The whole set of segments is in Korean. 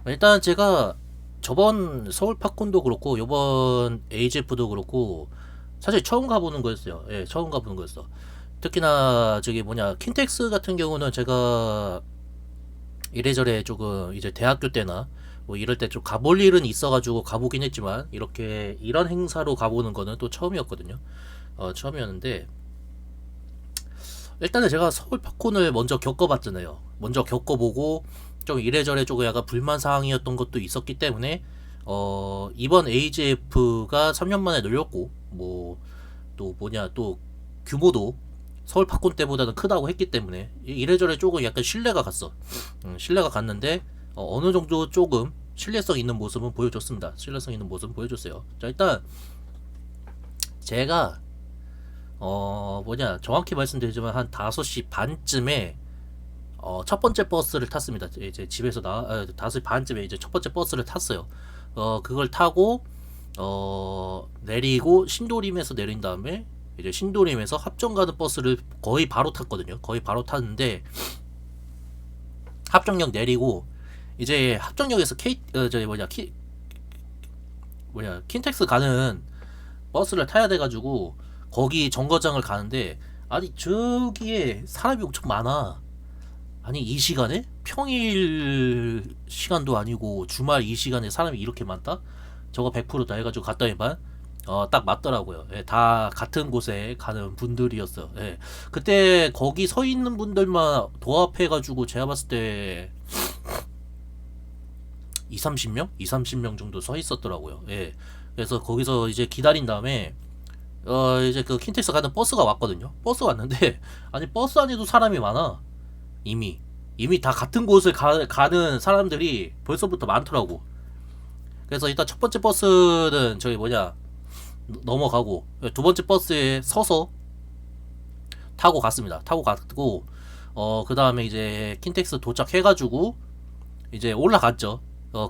일단 제가 저번 서울 팝콘도 그렇고 요번 AGF도 그렇고 사실 처음 가보는 거였어요. 예, 처음 가보는 거였어. 특히나 저기 뭐냐 킨텍스 같은 경우는 제가 이래저래 조금 이제 대학교 때나 뭐 이럴 때 좀 가볼 일은 있어가지고 가보긴 했지만 이렇게 이런 행사로 가보는 거는 또 처음이었거든요. 처음이었는데 일단은 제가 서울 팝콘을 먼저 겪어봤잖아요. 먼저 겪어보고 좀 이래저래 조금 약간 불만 사항이었던 것도 있었기 때문에 이번 AGF가 3년 만에 열렸고 뭐 또 뭐냐 또 규모도 서울 팝콘 때보다는 크다고 했기 때문에 이래저래 조금 약간 신뢰가 갔어. 신뢰가 갔는데 어느 정도 조금 신뢰성 있는 모습은 보여줬습니다. 신뢰성 있는 모습은 보여줬어요. 자 일단 제가 뭐냐 정확히 말씀드리지만 한 5시 반쯤에 첫 번째 버스를 탔습니다. 이제 집에서 5시 반쯤에 이제 첫 번째 버스를 탔어요. 그걸 타고 내리고 신도림에서 내린 다음에 이제 신도림에서 합정 가는 버스를 거의 바로 탔거든요. 거의 바로 탔는데 합정역 내리고 이제 합정역에서 저기 킨텍스 가는 버스를 타야 돼가지고 거기 정거장을 가는데 아니 저기에 사람이 엄청 많아. 아니 이 시간에 평일 시간도 아니고 주말 이 시간에 사람이 이렇게 많다? 저거 100%다 해가지고 갔더니만 딱 맞더라고요. 예, 다 같은 곳에 가는 분들이었어. 예. 그때 거기 서 있는 분들만 도합해가지고 제가 봤을 때 2, 30명? 2, 30명 정도 서 있었더라고요. 예. 그래서 거기서 이제 기다린 다음에 이제 그 킨텍스 가는 버스가 왔거든요. 버스 왔는데 아니 버스 안에도 사람이 많아. 이미 다 같은 곳을 가는 사람들이 벌써부터 많더라고. 그래서 일단 첫 번째 버스는 저기 뭐냐 넘어가고 두 번째 버스에 서서 타고 갔습니다. 타고 갔고 그 다음에 이제 킨텍스 도착해가지고 이제 올라갔죠.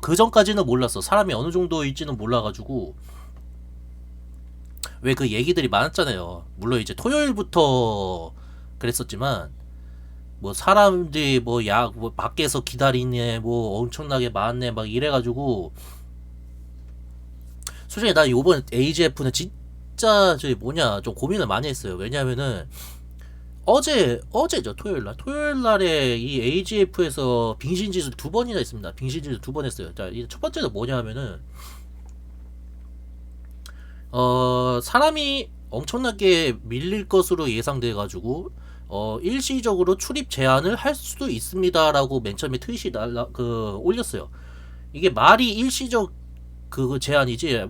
그 전까지는 몰랐어. 사람이 어느 정도일지는 몰라가지고 왜 그 얘기들이 많았잖아요. 물론 이제 토요일부터 그랬었지만 뭐 사람들이 뭐 밖에서 기다리네 뭐 엄청나게 많네 막 이래가지고 솔직히 나 요번 AGF는 진짜 저기 뭐냐 좀 고민을 많이 했어요. 왜냐면은 어제죠 토요일날에 이 AGF에서 빙신짓을 두 번이나 했습니다. 빙신짓을 두 번 했어요. 자, 첫 번째는 뭐냐면은 사람이 엄청나게 밀릴 것으로 예상돼가지고 일시적으로 출입 제한을 할 수도 있습니다라고 맨 처음에 트윗이 올렸어요. 이게 말이 일시적 그 제한이지.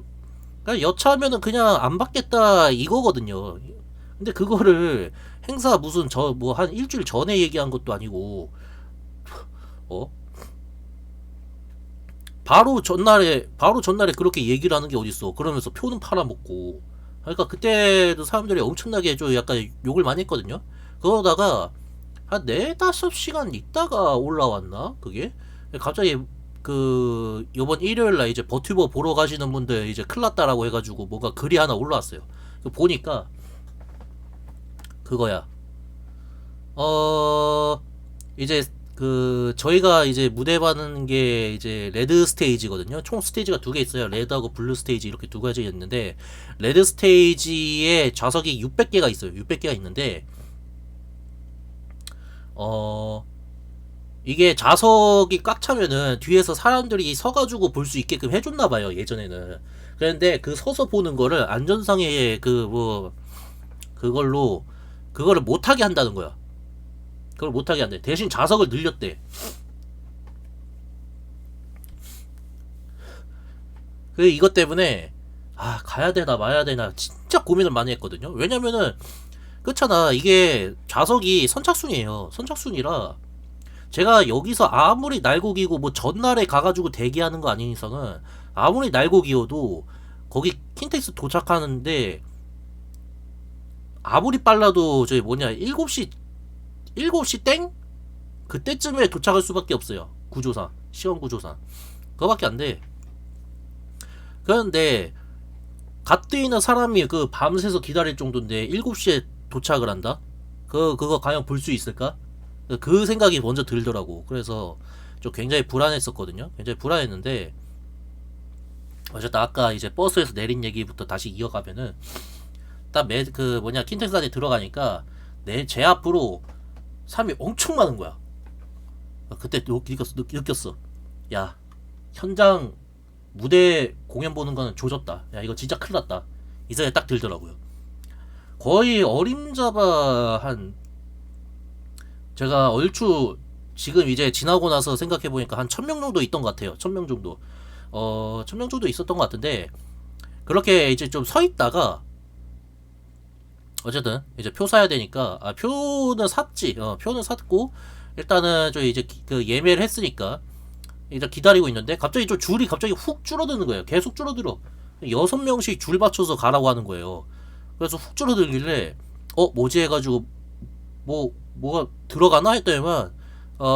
그러니까 여차하면은 그냥 안 받겠다 이거거든요. 근데 그거를 행사 무슨 저 뭐 한 일주일 전에 얘기한 것도 아니고 어 바로 전날에 그렇게 얘기를 하는 게 어딨어. 그러면서 표는 팔아먹고. 그러니까 그때도 사람들이 엄청나게 좀 약간 욕을 많이 했거든요. 그러다가 한 4, 5시간 있다가 올라왔나? 그게? 갑자기 요번 일요일날 이제 버튜버 보러 가시는 분들 이제 큰일 났다라고 해가지고 뭔가 글이 하나 올라왔어요. 보니까 그거야. 어, 이제 저희가 이제 무대 받는 게 이제 레드 스테이지거든요. 총 스테이지가 두 개 있어요. 레드하고 블루 스테이지 이렇게 두 가지 있는데 레드 스테이지에 좌석이 600개가 있어요. 600개가 있는데 어 이게 좌석이 꽉 차면은 뒤에서 사람들이 서가지고 볼 수 있게끔 해줬나 봐요. 예전에는. 그런데 그 서서 보는 거를 안전상의 그걸로 그거를 못하게 한다는 거야. 그걸 못하게 한대. 대신 좌석을 늘렸대. 그 이것 때문에 가야 되나 마야 되나 진짜 고민을 많이 했거든요. 왜냐면은 그렇잖아. 이게 좌석이 선착순이에요. 선착순이라 제가 여기서 아무리 날고기고 뭐 전날에 가가지고 대기하는 거 아닌 이상은 아무리 날고기여도 거기 킨텍스 도착하는데 아무리 빨라도 저기 뭐냐 7시 땡 그때쯤에 도착할 수밖에 없어요. 구조상 시간 구조상 그거밖에 안 돼. 그런데 갓데이나 사람이 그 밤새서 기다릴 정도인데 7시에 도착을 한다? 그거 과연 볼 수 있을까? 그 생각이 먼저 들더라고. 그래서 좀 굉장히 불안했었거든요. 굉장히 불안했는데 어쨌든 아까 이제 버스에서 내린 얘기부터 다시 이어가면은 딱 그 뭐냐 킨텍스 안에 들어가니까 내 제 앞으로 사람이 엄청 많은 거야. 그때 느꼈어. 야, 현장 무대 공연 보는 거는 조졌다. 야, 이거 진짜 큰일 났다. 이 생각이 딱 들더라고요. 거의 어림잡아 한 제가 얼추 지금 이제 지나고 나서 생각해보니까 한 1000명 정도 있던 것 같아요. 1000명 정도. 1000명 정도 있었던 것 같은데, 그렇게 이제 좀 서 있다가, 어쨌든, 이제 표 사야 되니까, 표는 샀지. 표는 샀고, 일단은 저 이제 그 예매를 했으니까, 이제 기다리고 있는데, 갑자기 좀 줄이 갑자기 훅 줄어드는 거예요. 계속 줄어들어. 6명씩 줄 맞춰서 가라고 하는 거예요. 그래서 훅 줄어들길래, 뭐지 해가지고, 뭐가 들어가나 했더니만,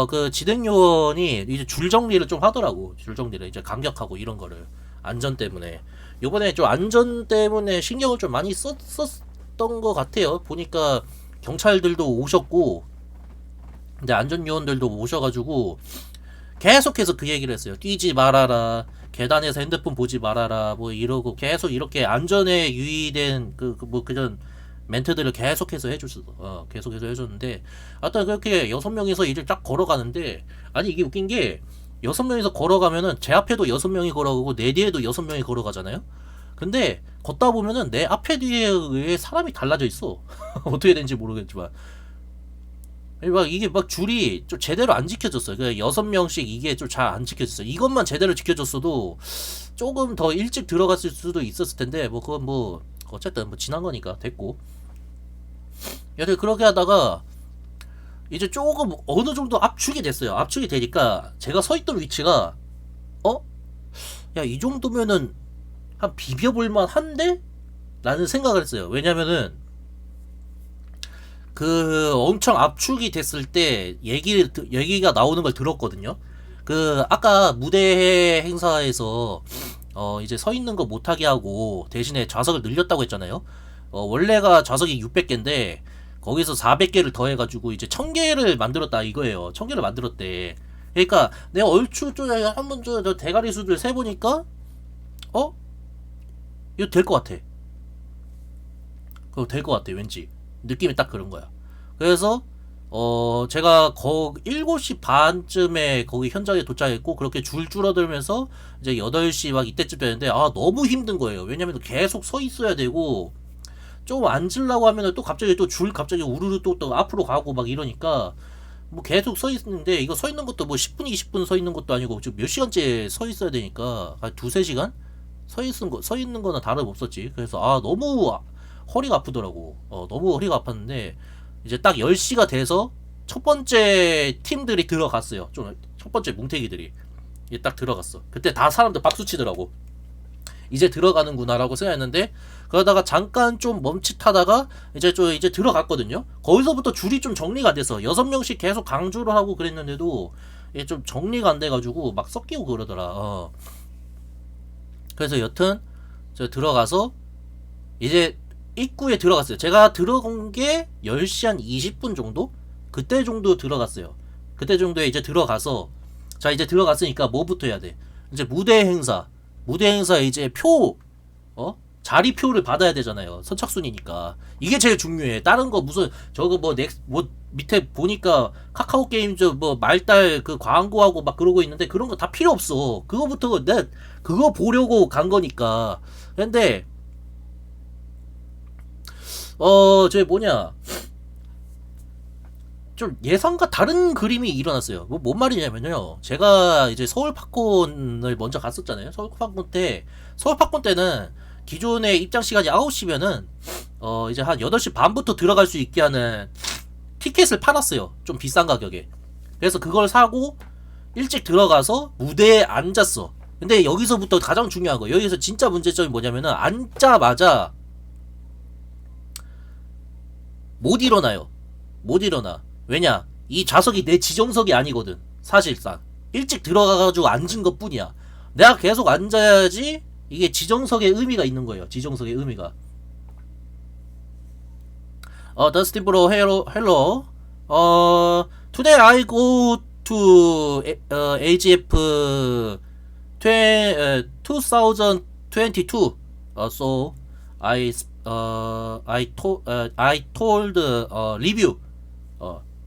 그 진행요원이 이제 줄 정리를 좀 하더라고. 줄 정리를 이제 간격하고 이런 거를. 안전 때문에. 요번에 좀 안전 때문에 신경을 좀 많이 썼던 것 같아요. 보니까 경찰들도 오셨고, 근데 안전요원들도 오셔가지고, 계속해서 그 얘기를 했어요. 뛰지 말아라. 계단에서 핸드폰 보지 말아라. 뭐 이러고 계속 이렇게 안전에 유의된 그런 멘트들을 계속해서 계속해서 해줬는데, 하여튼 그렇게 6명이서 이제 쫙 걸어가는데, 아니 이게 웃긴 게 6명이서 걸어가면은 제 앞에도 6명이 걸어가고 내 뒤에도 6명이 걸어가잖아요. 근데 걷다 보면은 내 앞에 뒤에 사람이 달라져 있어. 어떻게 된지 모르겠지만 막 이게 막 줄이 좀 제대로 안 지켜졌어요. 그 6명씩 이게 좀 잘 안 지켜졌어요. 이것만 제대로 지켜졌어도 조금 더 일찍 들어갔을 수도 있었을 텐데, 뭐 그건 뭐 어쨌든 뭐 지난 거니까 됐고. 여튼 그렇게 하다가 이제 조금 어느 정도 압축이 됐어요. 압축이 되니까 제가 서 있던 위치가, 어? 야, 이 정도면은 한 비벼볼만 한데? 라는 생각을 했어요. 왜냐면은 그 엄청 압축이 됐을 때 얘기가 나오는 걸 들었거든요. 그 아까 무대 행사에서 이제 서 있는 거 못하게 하고 대신에 좌석을 늘렸다고 했잖아요. 원래가 좌석이 600개인데 거기서 400개를 더해가지고 이제 1000개를 만들었다 이거예요. 1000개를 만들었대. 그러니까 내가 얼추 좀 한번 저 대가리 수들 세보니까 이거 될 것 같아. 그거 될 것 같아 왠지. 느낌이 딱 그런 거야. 그래서 제가 7시 반쯤에 거기 현장에 도착했고, 그렇게 줄 줄어들면서 이제 8시 막 이때쯤 되는데, 너무 힘든 거예요. 왜냐면 계속 서 있어야 되고, 좀 앉으려고 하면은 또 갑자기 또 줄 갑자기 우르르 또 앞으로 가고 막 이러니까, 뭐 계속 서 있는데, 이거 서 있는 것도 뭐 10분, 20분 서 있는 것도 아니고, 지금 몇 시간째 서 있어야 되니까, 한 두세 시간? 서 있는 거나 다름없었지. 그래서, 너무 허리가 아프더라고. 너무 허리가 아팠는데, 이제 딱 10시가 돼서 첫 번째 팀들이 들어갔어요. 좀 첫 번째 뭉태기들이 이제 딱 들어갔어. 그때 다 사람들 박수 치더라고. 이제 들어가는구나라고 생각했는데, 그러다가 잠깐 좀 멈칫하다가 이제 들어갔거든요. 거기서부터 줄이 좀 정리가 안 돼서 6명씩 계속 강조를 하고 그랬는데도 이게 좀 정리가 안 돼가지고 막 섞이고 그러더라. 그래서 여튼 저 들어가서 이제 입구에 들어갔어요. 제가 들어간 게 10시 한 20분 정도? 그때 정도 들어갔어요. 그때 정도에 이제 들어가서, 자, 이제 들어갔으니까 뭐부터 해야 돼? 이제 무대 행사 이제 자리표를 받아야 되잖아요. 선착순이니까. 이게 제일 중요해. 다른 거 무슨, 저거 뭐 밑에 보니까 카카오 게임 뭐 말달 그 광고하고 막 그러고 있는데 그런 거 다 필요 없어. 그거부터 그거 보려고 간 거니까. 근데, 저기 뭐냐. 좀 예상과 다른 그림이 일어났어요. 뭔 말이냐면요. 제가 이제 서울 팝콘을 먼저 갔었잖아요. 서울 팝콘 때는 기존의 입장 시간이 9시면은, 이제 한 8시 반부터 들어갈 수 있게 하는 티켓을 팔았어요. 좀 비싼 가격에. 그래서 그걸 사고, 일찍 들어가서 무대에 앉았어. 근데 여기서부터 가장 중요한 거. 여기서 진짜 문제점이 뭐냐면은, 앉자마자, 못 일어나요. 못 일어나. 왜냐? 이 좌석이 내 지정석이 아니거든. 사실상. 일찍 들어가가지고 앉은 것 뿐이야. 내가 계속 앉아야지 이게 지정석의 의미가 있는 거예요. 지정석의 의미가. 더스틴 브로 헬로. today I go to AGF 2022. So I told review.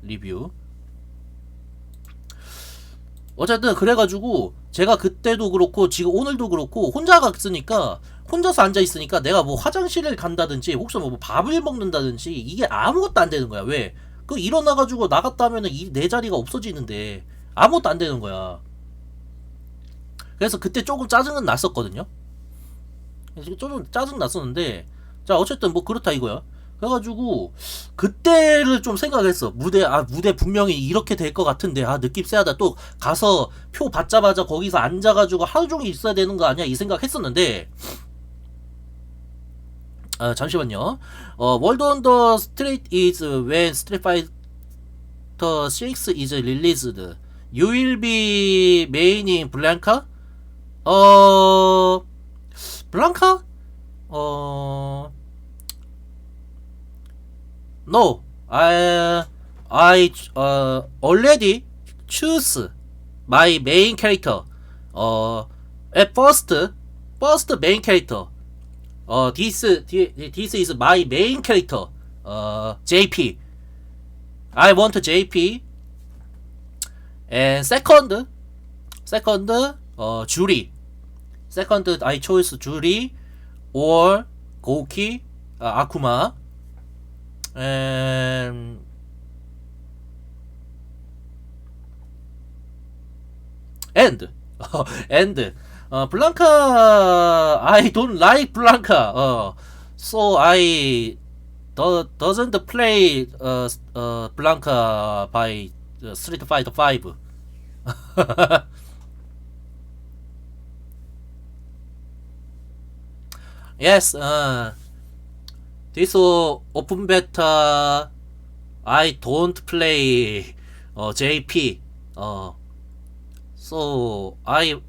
리뷰. 어쨌든 그래가지고 제가 그때도 그렇고 지금 오늘도 그렇고 혼자 갔으니까 혼자서 앉아 있으니까 내가 뭐 화장실을 간다든지 혹시 뭐 밥을 먹는다든지 이게 아무것도 안 되는 거야. 왜? 그 일어나가지고 나갔다 하면은 내 자리가 없어지는데 아무것도 안 되는 거야. 그래서 그때 조금 짜증은 났었거든요. 좀 짜증 났었는데 자 어쨌든 뭐 그렇다 이거야. 그래가지고 그때를 좀 생각했어. 무대 분명히 이렇게 될 것 같은데 느낌 쎄하다. 또 가서 표 받자마자 거기서 앉아가지고 하루 종일 있어야 되는 거 아니야 이 생각했었는데 잠시만요. World on the Street is when Street Fighter 6 is released. You will be main in Blanca? 블랑카? No. I already choose my main character. At first main character. This is my main character. JP. I want JP. And second, Julie. Second, I chose Julie or Goki, Akuma. And Blanca. I don't like Blanca. So I doesn't play Blanca by Street Fighter 5. Yes, this open beta I don't play JP. So I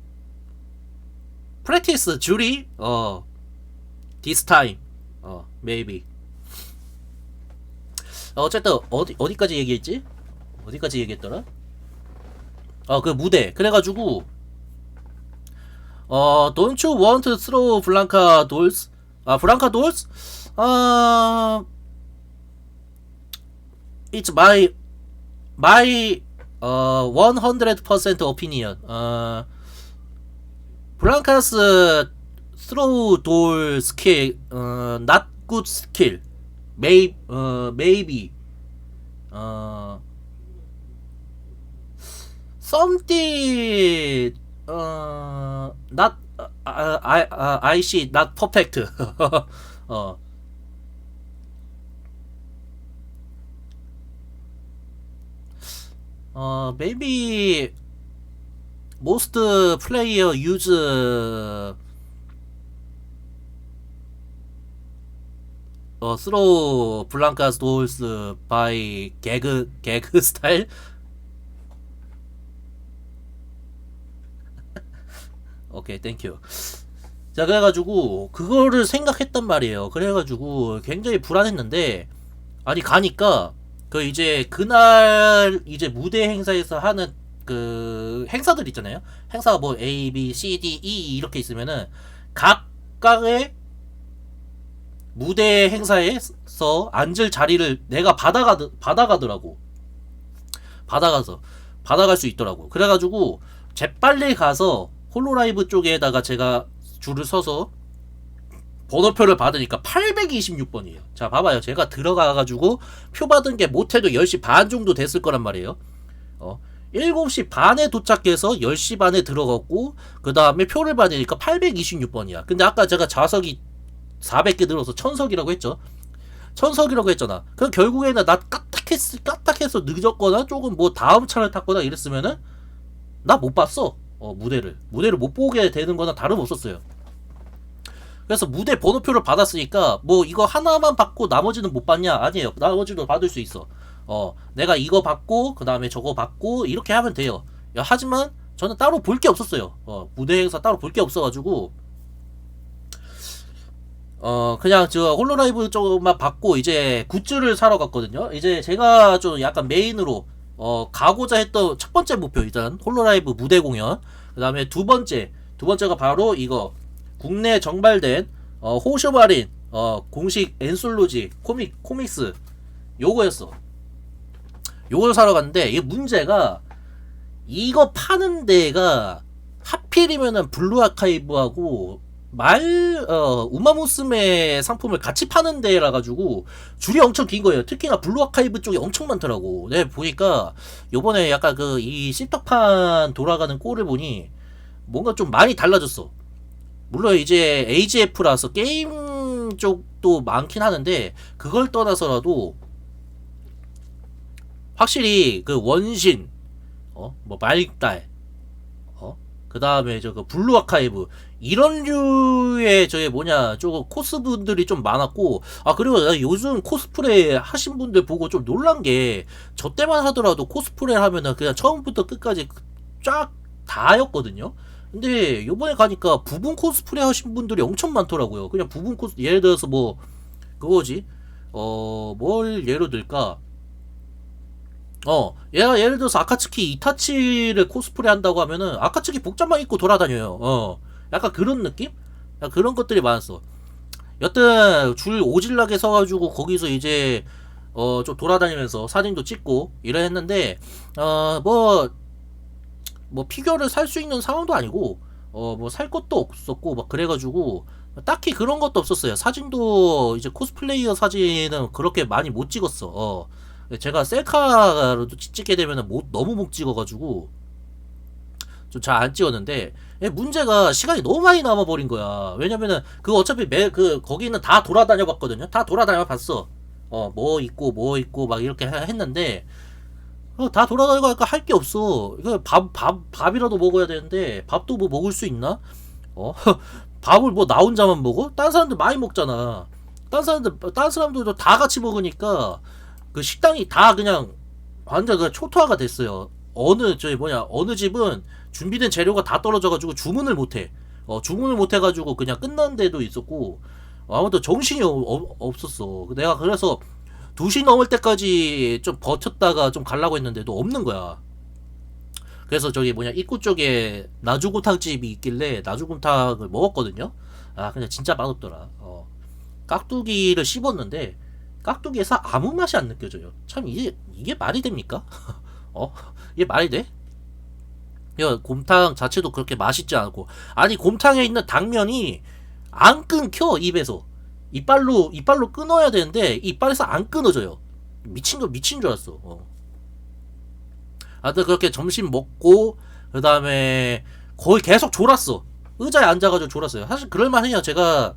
practice Julie this time. Maybe. 어쨌든 어디까지 얘기했지? 어디까지 얘기했더라? 그 무대. 그래가지고 don't you want to throw Blanca dolls? Blanca dolls? It's my 100% opinion. Blanca's throw doll skill, not good skill. Maybe. Something. Not. I see. Not perfect. Maybe most player use throw Blanca's dolls by gag style. 오케이, 땡큐. 자, 그래가지고 그거를 생각했단 말이에요. 그래가지고 굉장히 불안했는데 아니 가니까 그 이제 그날 이제 무대 행사에서 하는 그 행사들 있잖아요. 행사가 뭐 A, B, C, D, E 이렇게 있으면은 각각의 무대 행사에서 앉을 자리를 내가 받아가더라고. 받아갈 수 있더라고. 그래가지고 재빨리 가서 홀로라이브 쪽에다가 제가 줄을 서서 번호표를 받으니까 826번이에요. 자, 봐봐요. 제가 들어가가지고 표 받은 게 못해도 10시 반 정도 됐을 거란 말이에요. 7시 반에 도착해서 10시 반에 들어갔고 그 다음에 표를 받으니까 826번이야. 근데 아까 제가 좌석이 400개 늘어서 1000석이라고 했죠. 1000석이라고 했잖아. 그럼 결국에는 나 까딱해서 늦었거나 조금 뭐 다음 차를 탔거나 이랬으면은 나 못 봤어. 무대를 못 보게 되는 거나 다름없었어요. 그래서 무대 번호표를 받았으니까 뭐 이거 하나만 받고 나머지는 못 받냐? 아니에요. 나머지도 받을 수 있어. 내가 이거 받고 그 다음에 저거 받고 이렇게 하면 돼요. 하지만 저는 따로 볼 게 없었어요. 무대 행사 따로 볼 게 없어가지고 그냥 저 홀로라이브 쪽만 받고 이제 굿즈를 사러 갔거든요. 이제 제가 좀 약간 메인으로 가고자 했던 첫 번째 목표 일단 홀로라이브 무대 공연. 그다음에 두 번째가 바로 이거 국내 정발된 호쇼마린 공식 엔솔로지 코믹스 요거였어. 요걸 사러 갔는데 이게 문제가 이거 파는 데가 하필이면은 블루 아카이브하고 우마무스메 상품을 같이 파는 데라 가지고 줄이 엄청 긴 거예요. 특히나 블루 아카이브 쪽이 엄청 많더라고. 네, 보니까 요번에 약간 그 이 씹덕판 돌아가는 꼴을 보니 뭔가 좀 많이 달라졌어. 물론 이제 AGF라서 게임 쪽도 많긴 하는데 그걸 떠나서라도 확실히 그 원신 뭐 말달 그 다음에 저거 블루 아카이브 이런 류의 저게 뭐냐 저거 코스분들이 좀 많았고 그리고 나 요즘 코스프레 하신 분들 보고 좀 놀란 게 저 때만 하더라도 코스프레를 하면은 그냥 처음부터 끝까지 쫙 다였거든요. 근데 요번에 가니까 부분 코스프레 하신 분들이 엄청 많더라고요. 그냥 부분 코스 예를 들어서 뭐 그거지 뭘 예로 들까 얘가 예를 들어서 아카츠키 이타치를 코스프레 한다고 하면은 아카츠키 복장만 입고 돌아다녀요. 약간 그런 느낌? 약간 그런 것들이 많았어. 여튼 줄 오질나게 서가지고 거기서 이제 좀 돌아다니면서 사진도 찍고 이래 했는데 뭐 피규어를 살 수 있는 상황도 아니고 뭐 살 것도 없었고 막 그래가지고 딱히 그런 것도 없었어요. 사진도 이제 코스플레이어 사진은 그렇게 많이 못 찍었어. 제가 셀카로 찍게 되면은 너무 못 찍어가지고 좀 잘 안 찍었는데 문제가 시간이 너무 많이 남아버린 거야. 왜냐면은 그 어차피 거기는 다 돌아다녀 봤거든요. 다 돌아다녀 봤어. 뭐 있고 막 이렇게 했는데 다 돌아다니고 할 게 없어. 이거 밥이라도 먹어야 되는데 밥도 뭐 먹을 수 있나? 밥을 뭐 나 혼자만 먹어? 다른 사람들 많이 먹잖아. 다른 사람들도 다 같이 먹으니까 그 식당이 다 그냥 완전 그 초토화가 됐어요. 어느 집은 준비된 재료가 다 떨어져가지고 주문을 못해. 주문을 못해가지고 그냥 끝난 데도 있었고, 아무튼 정신이 없었어. 내가 그래서 2시 넘을 때까지 좀 버텼다가 좀 가려고 했는데도 없는 거야. 그래서 저기 입구 쪽에 나주곰탕집이 있길래 나주곰탕을 먹었거든요. 근데 진짜 맛없더라. 깍두기를 씹었는데 깍두기에서 아무 맛이 안 느껴져요. 참 이게 말이 됩니까? 이게 말이 돼? 야, 곰탕 자체도 그렇게 맛있지 않고 아니 곰탕에 있는 당면이 안 끊겨 입에서 이빨로 끊어야 되는데 이빨에서 안 끊어져요. 미친 줄 알았어. 하여튼 그렇게 점심 먹고 그 다음에 거의 계속 졸았어. 의자에 앉아가지고 졸았어요. 사실 그럴만해요. 제가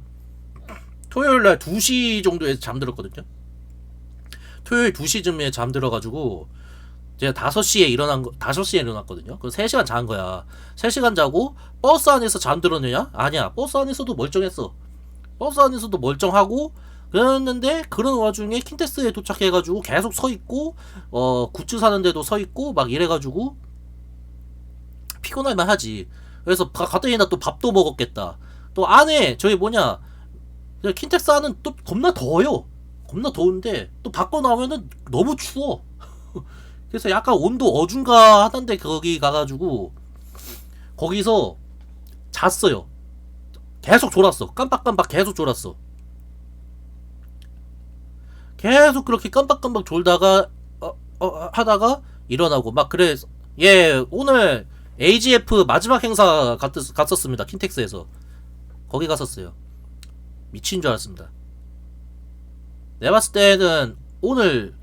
토요일날 2시 정도에 잠들었거든요. 토요일 2시쯤에 잠들어가지고 제가 5시에 일어났거든요. 그럼 3시간 잔 거야. 3시간 자고 버스 안에서 잠들었느냐? 아니야. 버스 안에서도 멀쩡했어. 버스 안에서도 멀쩡하고 그랬는데 그런 와중에 킨텍스에 도착해가지고 계속 서있고 굿즈 사는데도 서있고 막 이래가지고 피곤할만 하지. 그래서 갔더니 나 또 밥도 먹었겠다. 또 안에 킨텍스 안은 또 겁나 더워요. 겁나 더운데 또 밖으로 나오면은 너무 추워. 그래서 약간 온도 어중간한데 거기 가가지고 거기서 잤어요. 계속 졸았어. 깜빡깜빡 계속 졸았어. 계속 그렇게 깜빡깜빡 졸다가 하다가 일어나고 막 그래. 예, 오늘 AGF 마지막 행사 갔었습니다. 킨텍스에서 거기 갔었어요. 미친 줄 알았습니다. 내가 봤을 때는 오늘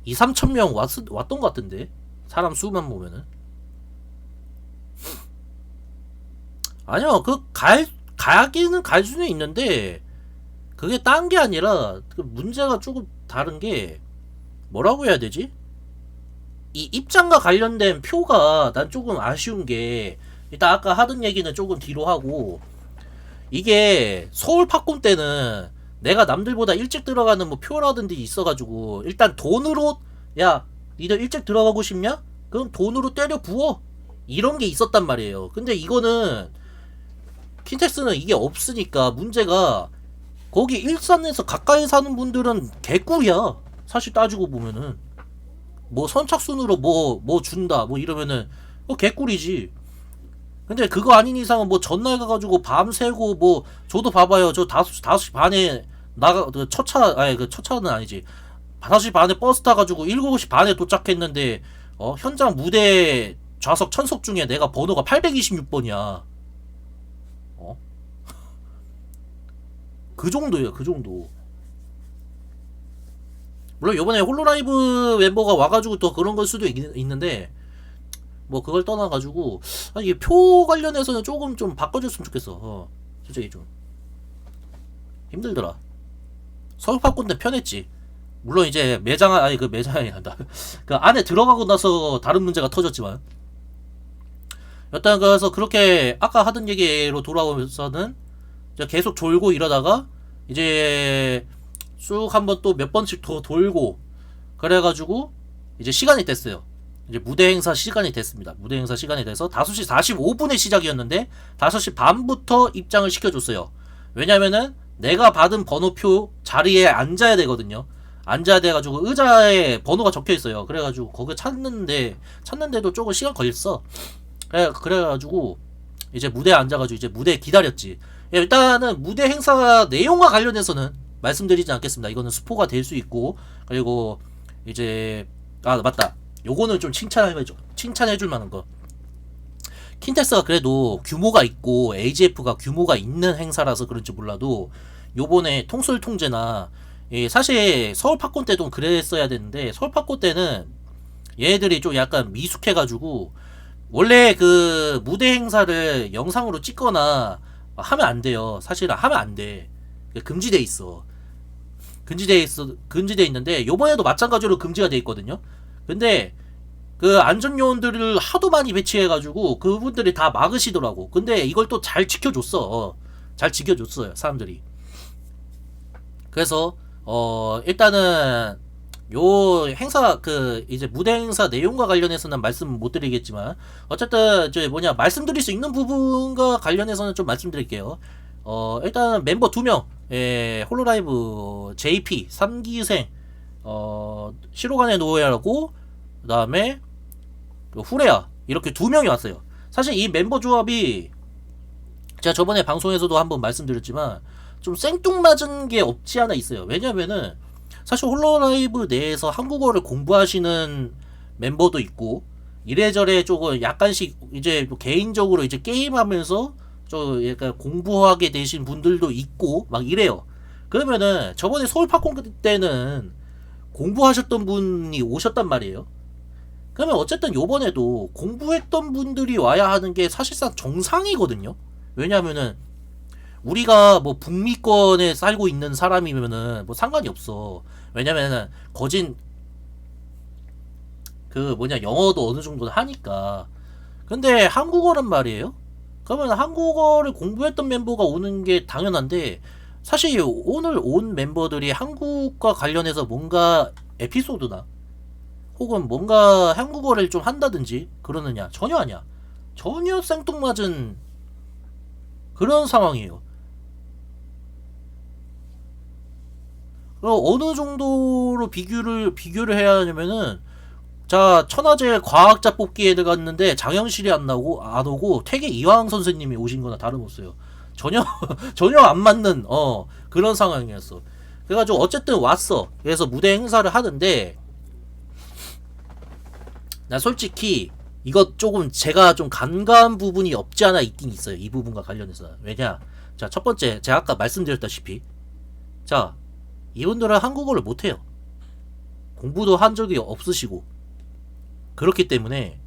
2-3천 명 왔던 것 같은데 사람 수만 보면은 아니요 가기는 갈 수는 있는데 그게 딴 게 아니라 그 문제가 조금 다른 게 뭐라고 해야 되지? 이 입장과 관련된 표가 난 조금 아쉬운 게 일단 아까 하던 얘기는 조금 뒤로 하고 이게 서울 팝콘 때는 내가 남들보다 일찍 들어가는 뭐 표라든지 있어가지고 일단 돈으로 야 니들 일찍 들어가고 싶냐? 그럼 돈으로 때려 부어 이런 게 있었단 말이에요. 근데 이거는 킨텍스는 이게 없으니까 문제가 거기 일산에서 가까이 사는 분들은 개꿀이야. 사실 따지고 보면은 뭐 선착순으로 뭐 준다 뭐 이러면은 개꿀이지. 근데 그거 아닌 이상은 뭐 전날 가가지고 밤새고 뭐 저도 봐봐요. 저 5시 반에 나가 그 첫차 아니 그 첫차는 아니지. 5시 반에 버스 타가지고 7시 반에 도착했는데 현장 무대 좌석 천석 중에 내가 번호가 826번이야. 어? 그 정도예요. 그 정도. 물론 요번에 홀로라이브 멤버가 와가지고 또 그런 걸 수도 있는데 뭐 그걸 떠나가지고 이게 표 관련해서는 조금 좀 바꿔줬으면 좋겠어. 솔직히 좀 힘들더라. 서울팝콘 때 편했지. 물론 이제 매장 아니 그 매장이 한다. 그 안에 들어가고 나서 다른 문제가 터졌지만 여튼 그래서 그렇게 아까 하던 얘기로 돌아오면서는 이제 계속 졸고 이러다가 이제 쭉 한번 또 몇 번씩 더 돌고 그래가지고 이제 시간이 됐어요. 이제 무대 행사 시간이 됐습니다. 무대 행사 시간이 돼서 5시 45분에 시작이었는데 5시 반부터 입장을 시켜줬어요. 왜냐면은 내가 받은 번호표 자리에 앉아야 되거든요. 앉아야 돼가지고 의자에 번호가 적혀 있어요. 그래가지고 거기 찾는데도 조금 시간 걸렸어. 그래가지고 이제 무대에 앉아가지고 이제 무대 기다렸지. 일단은 무대 행사 내용과 관련해서는 말씀드리지 않겠습니다. 이거는 스포가 될 수 있고 그리고 이제 맞다. 요거는 좀 칭찬해줄 만한 거. 킨텍스가 그래도 규모가 있고 AGF가 규모가 있는 행사라서 그런지 몰라도 요번에 통솔 통제나 사실 서울 팝콘 때도 그랬어야 되는데 서울 팝콘 때는 얘네들이 좀 약간 미숙해가지고 원래 그 무대 행사를 영상으로 찍거나 하면 안 돼요. 사실은 하면 안 돼. 금지돼 있어. 금지돼 있는데 요번에도 마찬가지로 금지가 돼 있거든요. 근데 그 안전 요원들을 하도 많이 배치해가지고 그분들이 다 막으시더라고. 근데 이걸 또 잘 지켜줬어. 잘 지켜줬어요 사람들이. 그래서 일단은 요 행사 그 이제 무대 행사 내용과 관련해서는 말씀 못 드리겠지만 어쨌든 저 말씀드릴 수 있는 부분과 관련해서는 좀 말씀드릴게요. 일단 멤버 2명 홀로라이브 JP 3기생 시로간의 노예라고 그 다음에 후레야 이렇게 2명이 왔어요. 사실 이 멤버 조합이 제가 저번에 방송에서도 한번 말씀드렸지만 좀 생뚱맞은 게 없지 않아 있어요. 왜냐면은 사실 홀로라이브 내에서 한국어를 공부하시는 멤버도 있고 이래저래 조금 약간씩 이제 개인적으로 이제 게임하면서 좀 약간 공부하게 되신 분들도 있고 막 이래요. 그러면은 저번에 서울 팝콘 때는 공부하셨던 분이 오셨단 말이에요. 그러면 어쨌든 요번에도 공부했던 분들이 와야 하는 게 사실상 정상이거든요. 왜냐면은 우리가 뭐 북미권에 살고 있는 사람이면은 뭐 상관이 없어. 왜냐면은 거진 영어도 어느 정도는 하니까. 근데 한국어란 말이에요. 그러면 한국어를 공부했던 멤버가 오는 게 당연한데 사실 오늘 온 멤버들이 한국과 관련해서 뭔가 에피소드나 혹은 뭔가 한국어를 좀 한다든지 그러느냐? 전혀 아니야. 전혀 생뚱맞은 그런 상황이에요. 어느 정도로 비교를 해야 하냐면은 자 천하제 과학자 뽑기에 들어갔는데 장영실이 안 오고 퇴계 이황 선생님이 오신 거나 다름없어요. 전혀 전혀 안 맞는 그런 상황이었어. 그래가지고 어쨌든 왔어. 그래서 무대 행사를 하는데 나 솔직히 이거 조금 제가 좀 간과한 부분이 없지 않아 있긴 있어요. 이 부분과 관련해서. 왜냐? 자, 첫 번째 제가 아까 말씀드렸다시피 자, 이분들은 한국어를 못해요. 공부도 한 적이 없으시고 그렇기 때문에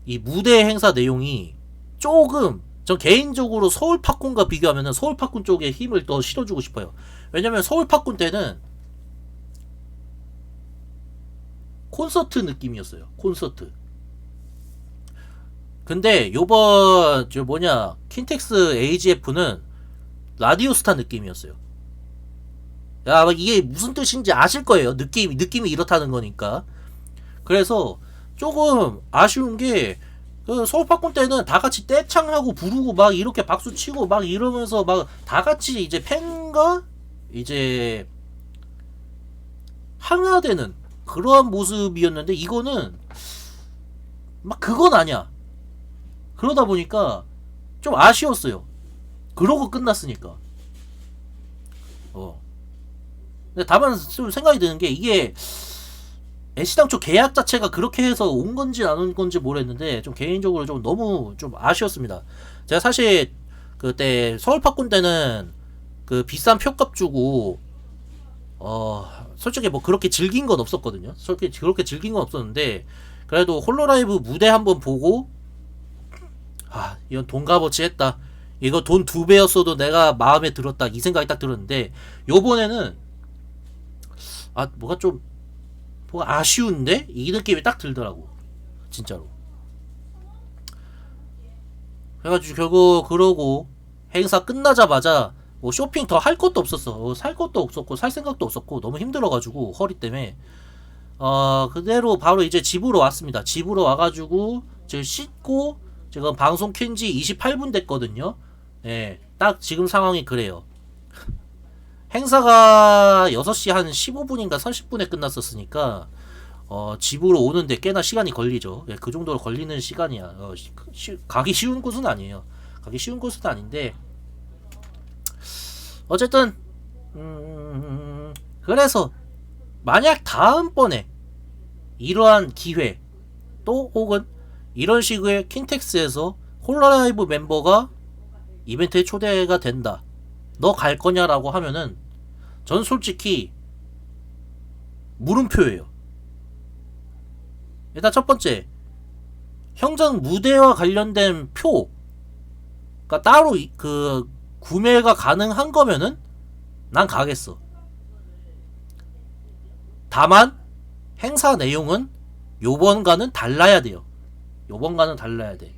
이 무대 행사 내용이 조금 전 개인적으로 서울 팝콘과 비교하면 서울 팝콘 쪽에 힘을 더 실어주고 싶어요. 왜냐면 서울 팝콘 때는 콘서트 느낌이었어요. 콘서트. 근데 요번 킨텍스 AGF는 라디오스타 느낌이었어요. 야, 이게 무슨 뜻인지 아실 거예요. 느낌이 이렇다는 거니까. 그래서 조금 아쉬운 게 서울 팝콘 때는 다 같이 떼창하고 부르고 막 이렇게 박수 치고 막 이러면서 막 다 같이 이제 팬과 이제 하나되는 그러한 모습이었는데 이거는 막 그건 아니야. 그러다 보니까 좀 아쉬웠어요. 그러고 끝났으니까. 근데 다만 좀 생각이 드는 게 이게 애시당초 계약 자체가 그렇게 해서 온 건지 안 온 건지 모르겠는데 좀 개인적으로 좀 너무 좀 아쉬웠습니다. 제가 사실 그때 서울 팝콘 때는 그 비싼 표값 주고 솔직히 뭐 그렇게 즐긴 건 없었거든요. 솔직히 그렇게 즐긴 건 없었는데 그래도 홀로라이브 무대 한번 보고 이건 돈 값어치 했다. 이거 돈 2배였어도 내가 마음에 들었다. 이 생각이 딱 들었는데 요번에는 뭐가 아쉬운데? 이 느낌이 딱 들더라고. 진짜로. 그래가지고 결국 그러고 행사 끝나자마자 뭐 쇼핑 더 할 것도 없었어. 살 것도 없었고 살 생각도 없었고 너무 힘들어가지고 허리 때문에 그대로 바로 이제 집으로 왔습니다. 집으로 와가지고 지금 씻고 지금 방송 켠지 28분 됐거든요. 예, 딱 지금 상황이 그래요. 행사가 6시 한 15분인가 30분에 끝났었으니까 집으로 오는데 꽤나 시간이 걸리죠. 예, 그 정도로 걸리는 시간이야. 가기 쉬운 곳은 아니에요. 가기 쉬운 곳은 아닌데 어쨌든 그래서 만약 다음번에 이러한 기회 또 혹은 이런 식의 킨텍스에서 홀라라이브 멤버가 이벤트에 초대가 된다. 너 갈 거냐라고 하면은 전 솔직히 물음표예요. 일단 첫 번째 형장 무대와 관련된 표가 따로 그 구매가 가능한 거면은 난 가겠어. 다만 행사 내용은 요번과는 달라야 돼요. 요번과는 달라야 돼.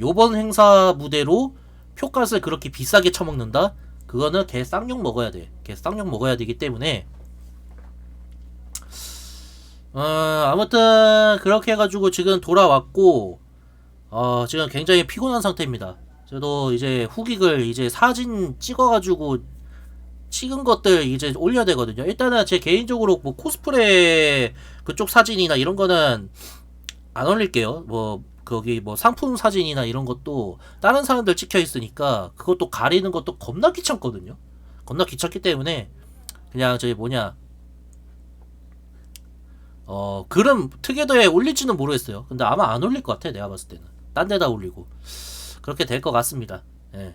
요번 행사 무대로 표값을 그렇게 비싸게 처먹는다? 그거는 개 쌍욕 먹어야 돼. 개 쌍욕 먹어야 되기 때문에 아무튼 그렇게 해가지고 지금 돌아왔고 지금 굉장히 피곤한 상태입니다. 저도 이제 후기글 이제 사진 찍어가지고 찍은 것들 이제 올려야 되거든요. 일단은 제 개인적으로 뭐 코스프레 그쪽 사진이나 이런 거는 안 올릴게요. 뭐 거기 뭐 상품 사진이나 이런 것도 다른 사람들 찍혀 있으니까 그것도 가리는 것도 겁나 귀찮거든요. 겁나 귀찮기 때문에 그냥 저기 뭐냐 글은 특이도에 올릴지는 모르겠어요. 근데 아마 안 올릴 것 같아. 내가 봤을 때는 딴 데다 올리고 그렇게 될 것 같습니다. 예.